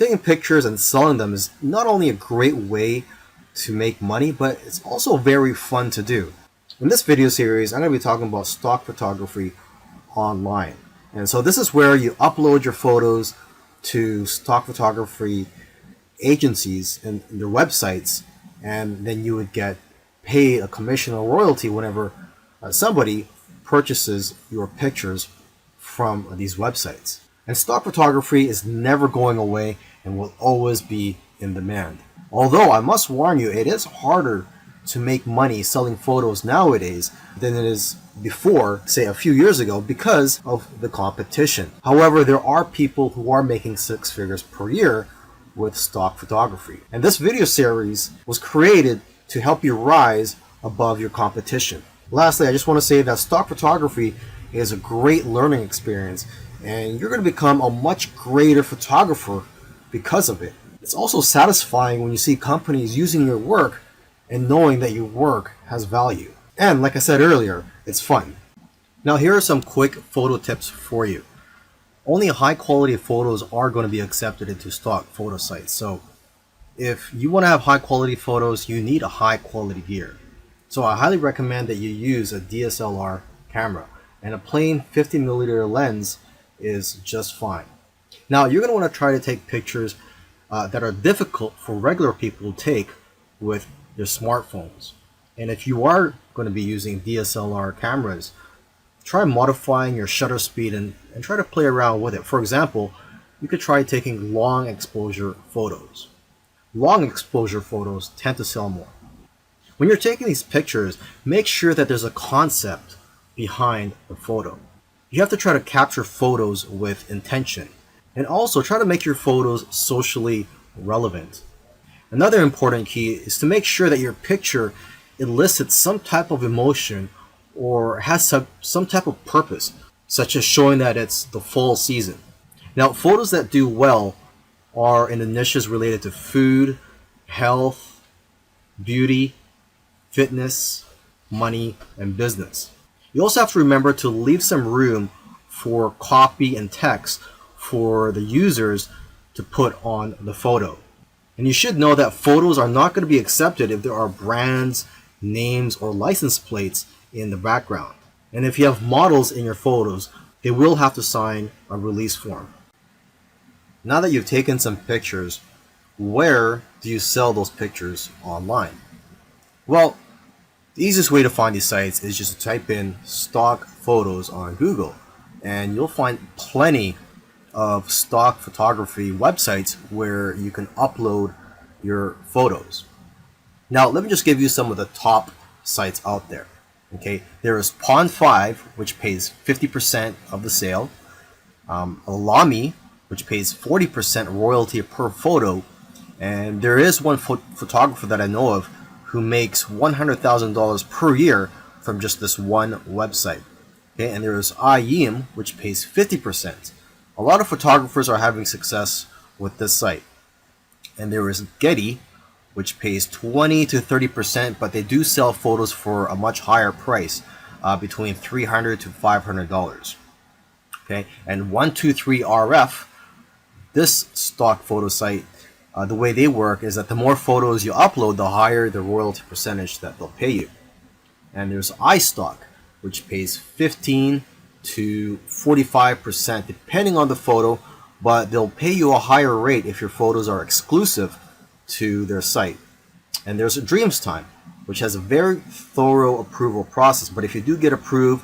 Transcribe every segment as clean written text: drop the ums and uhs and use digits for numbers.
taking pictures and selling them is not only a great way to make money, but it's also very fun to do. In this video series, I'm going to be talking about stock photography online. And so this is where you upload your photos to stock photography agencies and their websites, and then you would get paid a commission or royalty whenever somebody purchases your pictures from these websites. And stock photography is never going away and will always be in demand. Although I must warn you, it is harder to make money selling photos nowadays than it is before, say a few years ago, because of the competition. However, there are people who are making six figures per year with stock photography. And this video series was created to help you rise above your competition. Lastly, I just want to say that stock photography is a great learning experience, and you're going to become a much greater photographer because of it. It's also satisfying when you see companies using your work and knowing that your work has value. And like I said earlier, it's fun. Now here are some quick photo tips for you. Only high quality photos are going to be accepted into stock photo sites. So if you want to have high quality photos, you need a high quality gear. So I highly recommend that you use a DSLR camera, and a plain 50mm lens is just fine. Now you're going to want to try to take pictures that are difficult for regular people to take with their smartphones. And if you are going to be using DSLR cameras, try modifying your shutter speed and try to play around with it. For example, you could try taking long exposure photos. Long exposure photos tend to sell more. When you're taking these pictures, make sure that there's a concept behind the photo. You have to try to capture photos with intention, and also try to make your photos socially relevant. Another important key is to make sure that your picture elicits some type of emotion or has some type of purpose, such as showing that it's the fall season. Now, photos that do well are in the niches related to food, health, beauty, fitness, money, and business. You also have to remember to leave some room for copy and text for the users to put on the photo. And you should know that photos are not going to be accepted if there are brands, names, or license plates in the background. And if you have models in your photos, they will have to sign a release form. Now that you've taken some pictures, where do you sell those pictures online? Well, the easiest way to find these sites is just to type in stock photos on Google, and you'll find plenty of stock photography websites where you can upload your photos. Now, let me just give you some of the top sites out there. Okay, there is part1, which pays 50% of the sale. Aamir, which pays 40% royalty per photo, and there is one photographer that I know of who makes $100,000 per year from just this one website. Okay, and there is Aamir, which pays 50%. A lot of photographers are having success with this site. And there is Getty, which pays 20 to 30%, but they do sell photos for a much higher price, between $300 to $500. Okay, and 123RF, this stock photo site, the way they work is that the more photos you upload, the higher the royalty percentage that they'll pay you. And there's iStock, which pays 15 to 45% depending on the photo, but they'll pay you a higher rate if your photos are exclusive to their site. And there's DreamsTime, which has a very thorough approval process, but if you do get approved,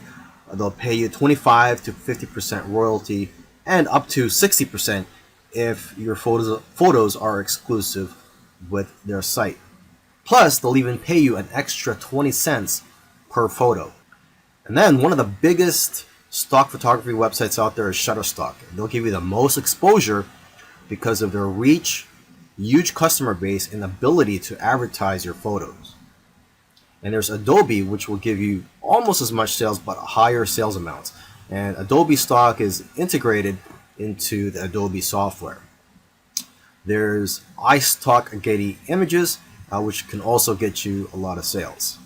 they'll pay you 25 to 50% royalty and up to 60% if your photos are exclusive with their site. Plus, they'll even pay you an extra 20 cents per photo. And then one of the biggest stock photography websites out there is Shutterstock. They'll give you the most exposure because of their reach, huge customer base, and ability to advertise your photos. And there's Adobe, which will give you almost as much sales but higher sales amounts. And Adobe stock is integrated into the Adobe software. There's iStock Getty Images, which can also get you a lot of sales.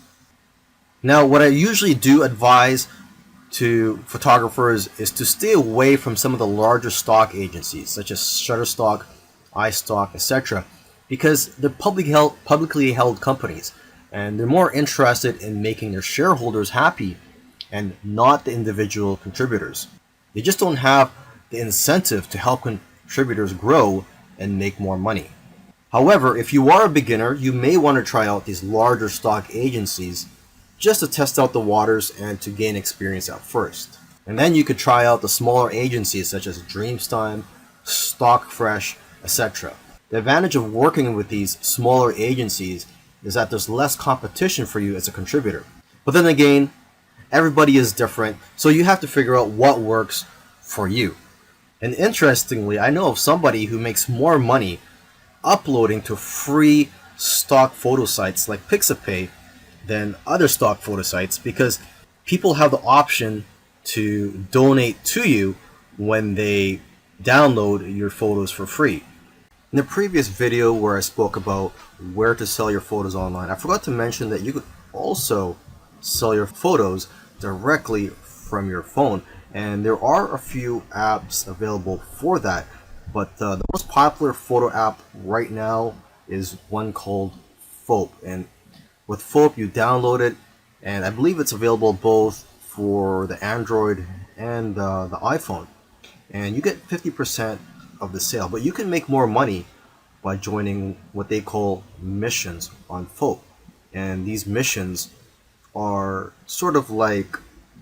Now, what I usually do advise to photographers is to stay away from some of the larger stock agencies such as Shutterstock, iStock, etc. Because they're publicly held companies, and they're more interested in making their shareholders happy and not the individual contributors. They just don't have the incentive to help contributors grow and make more money. However, if you are a beginner, you may want to try out these larger stock agencies just to test out the waters and to gain experience at first. And then you could try out the smaller agencies such as Dreamstime, Stockfresh, etc. The advantage of working with these smaller agencies is that there's less competition for you as a contributor. But then again, everybody is different, so you have to figure out what works for you. And interestingly, I know of somebody who makes more money uploading to free stock photo sites like Pixabay than other stock photo sites, because people have the option to donate to you when they download your photos for free. In the previous video where I spoke about where to sell your photos online, I forgot to mention that you could also sell your photos directly from your phone, and there are a few apps available for that, but the most popular photo app right now is one called Fope. And with Fope, you download it, and I believe it's available both for the Android and the iPhone, and you get 50% of the sale. But you can make more money by joining what they call missions on Fope, and these missions are sort of like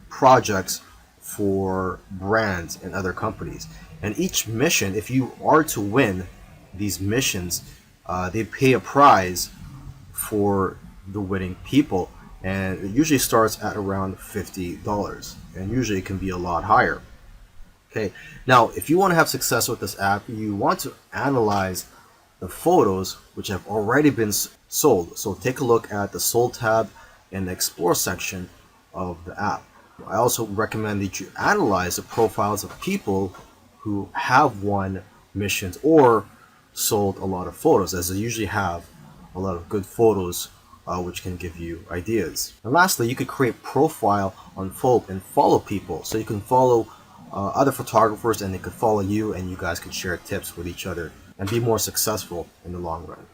projects for brands and other companies. And each mission, if you are to win these missions, they pay a prize for the winning people, and it usually starts at around $50, and usually it can be a lot higher. Okay, now if you want to have success with this app, you want to analyze the photos which have already been sold. So take a look at the sold tab in the explore section of the app. I also recommend that you analyze the profiles of people who have won missions or sold a lot of photos, as they usually have a lot of good photos which can give you ideas. And lastly, you could create a profile on Fope and follow people. So you can follow other photographers and they could follow you, and you guys can share tips with each other and be more successful in the long run.